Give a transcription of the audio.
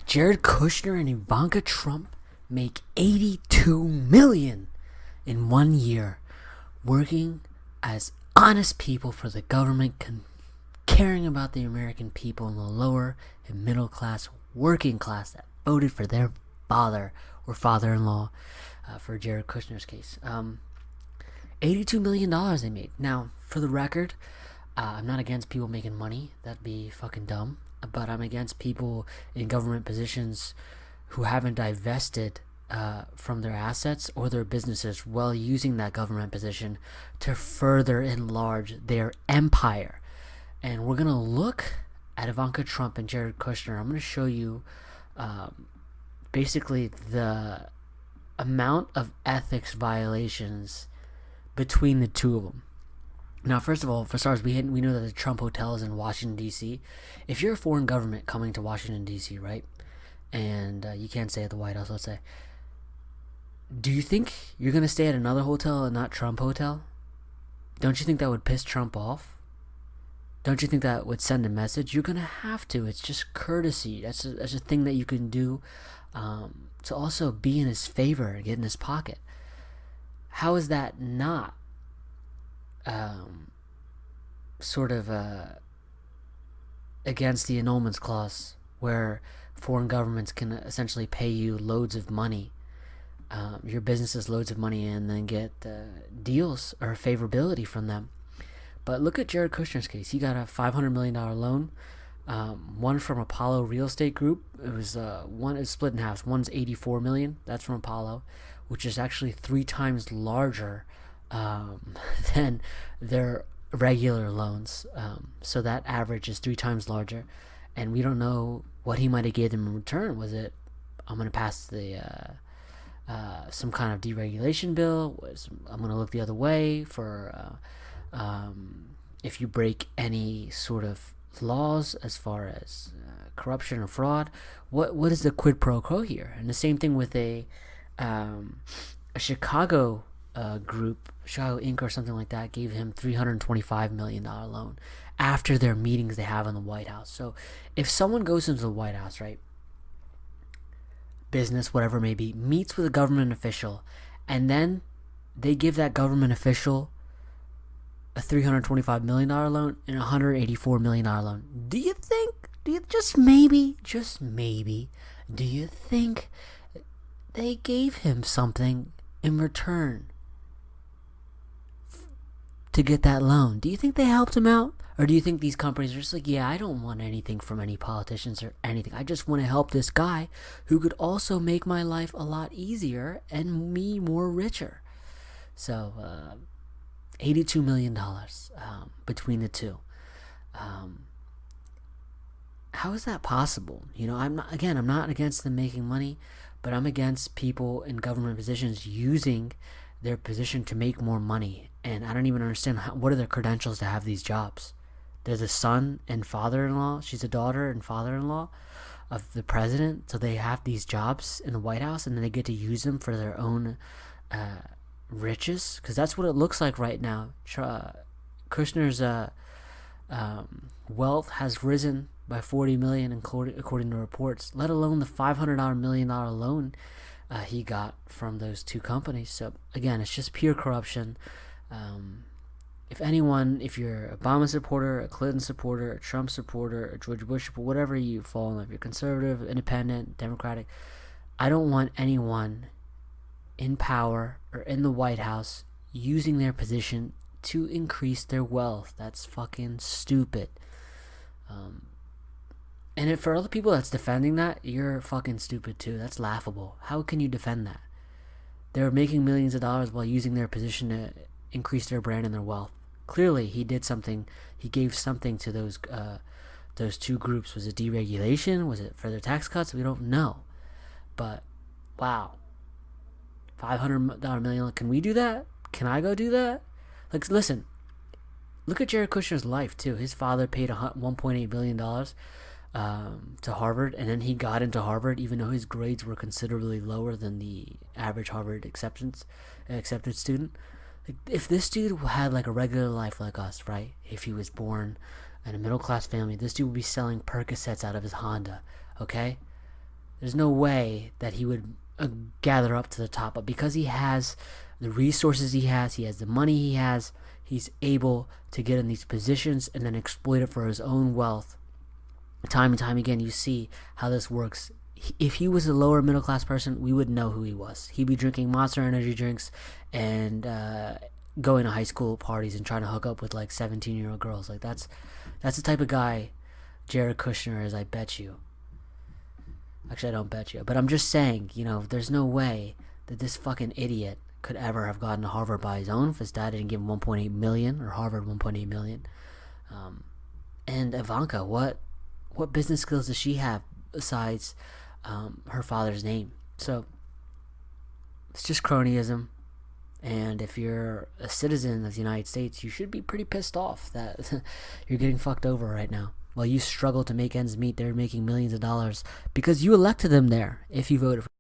Jared Kushner and Ivanka Trump make $82 million in 1 year working as honest people for the government, caring about the American people in the lower and middle class, working class that voted for their father or father-in-law for Jared Kushner's case. $82 million they made. Now, for the record, I'm not against people making money. That'd be fucking dumb. But I'm against people in government positions who haven't divested from their assets or their businesses while using that government position to further enlarge their empire. And we're going to look at Ivanka Trump and Jared Kushner. I'm going to show you basically the amount of ethics violations between the two of them. Now, first of all, for starters, we know that the Trump Hotel is in Washington, D.C. If you're a foreign government coming to Washington, D.C., right, and you can't stay at the White House, let's say, do you think you're going to stay at another hotel and not Trump Hotel? Don't you think that would piss Trump off? Don't you think that would send a message? You're going to have to. It's just courtesy. That's a thing that you can do to also be in his favor and get in his pocket. How is that not sort of against the annulments clause, where foreign governments can essentially pay you loads of money, your businesses loads of money, and then get deals or favorability from them? But look at Jared Kushner's case. He got a $500 million loan, one from Apollo Real Estate Group. It was one is split in half. One's $84 million. That's from Apollo, which is actually 3 times larger than their regular loans. So that average is 3 times larger, and we don't know what he might have gave them in return. Was it, I'm going to pass the some kind of deregulation bill? I'm going to look the other way for if you break any sort of laws as far as corruption or fraud? What is the quid pro quo here? And the same thing with a Chicago group, Chicago Inc. or something like that, gave him $325 million loan after their meetings they have in the White House. So if someone goes into the White House, right, business, whatever it may be, meets with a government official, and then they give that government official a $325 million loan and a $184 million loan, do you just maybe, do you think they gave him something in return to get that loan? Do you think they helped him out? Or do you think these companies are just like, yeah, I don't want anything from any politicians or anything. I just want to help this guy who could also make my life a lot easier and me more richer. So, $82 million between the two. How is that possible? You know, I'm not against them making money, but I'm against people in government positions using their position to make more money. And I don't even understand what are their credentials to have these jobs. They're the son and father-in-law. She's a daughter and father-in-law of the president. So they have these jobs in the White House, and then they get to use them for their own riches. Because that's what it looks like right now. Kushner's wealth has risen by $40 million, according to reports, let alone the $500 million loan he got from those two companies. So again, it's just pure corruption. If you're a Obama supporter, a Clinton supporter, a Trump supporter, a George Bush supporter, whatever you fall in, if you're conservative, independent, Democratic, I don't want anyone in power or in the White House using their position to increase their wealth. That's fucking stupid. And for other people that's defending that, you're fucking stupid too. That's laughable. How can you defend that? They're making millions of dollars while using their position to increase their brand and their wealth. Clearly, he did something. He gave something to those two groups. Was it deregulation? Was it further tax cuts? We don't know. But wow, $500 million. Can we do that? Can I go do that? Like, listen. Look at Jared Kushner's life too. His father paid $1.8 billion to Harvard, and then he got into Harvard even though his grades were considerably lower than the average Harvard accepted student. Like, if this dude had like a regular life like us, right? If he was born in a middle class family, this dude would be selling Percocets out of his Honda, Okay? There's no way that he would gather up to the top. But because he has the resources he has the money he has, he's able to get in these positions and then exploit it for his own wealth. Time and time again, you see how this works. If he was a lower middle class person, we would know who he was. He'd be drinking Monster Energy drinks and going to high school parties and trying to hook up with like 17-year-old girls. Like that's the type of guy Jared Kushner is. I bet you. Actually, I don't bet you, but I'm just saying, there's no way that this fucking idiot could ever have gotten to Harvard by his own if his dad didn't give him 1.8 million, or Harvard 1.8 million. And Ivanka, what business skills does she have besides her father's name? So it's just cronyism. And if you're a citizen of the United States, you should be pretty pissed off that you're getting fucked over right now. While you struggle to make ends meet, they're making millions of dollars because you elected them there if you voted for